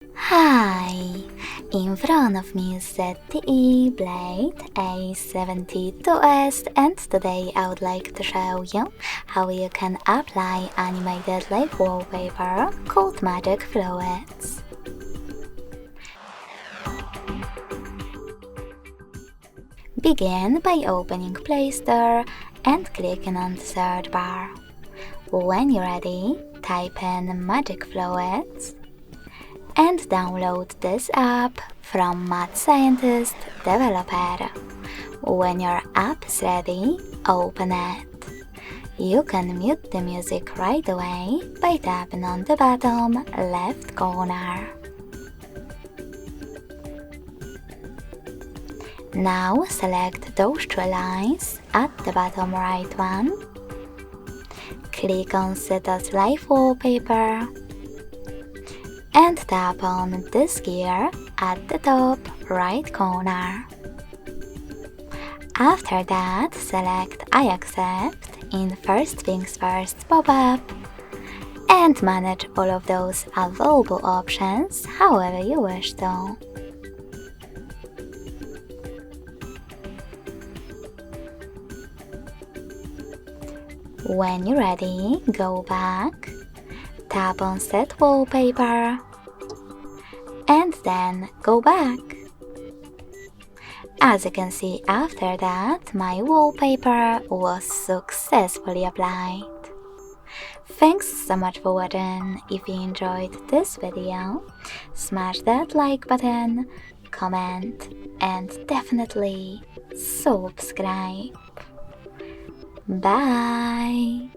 Hi! In front of me is ZTE Blade A72S, and today I would like to show you how you can apply animated live wallpaper called Magic Fluids. Begin by opening Play Store and clicking on the search bar. When you're ready, type in Magic Fluids and download this app from Mad Scientist developer. When your app is ready, open it. You can mute the music right away by tapping on the bottom left corner. Now select those two lines at the bottom right one. Click on Set as Live Wallpaper and tap on this gear at the top right corner. After that, select I accept in First Things First pop-up and manage all of those available options however you wish to. When you're ready, go back, tap on Set Wallpaper, and then go back. As you can see, after that, my wallpaper was successfully applied. Thanks so much for watching. If you enjoyed this video, smash that like button, comment, and definitely subscribe. Bye!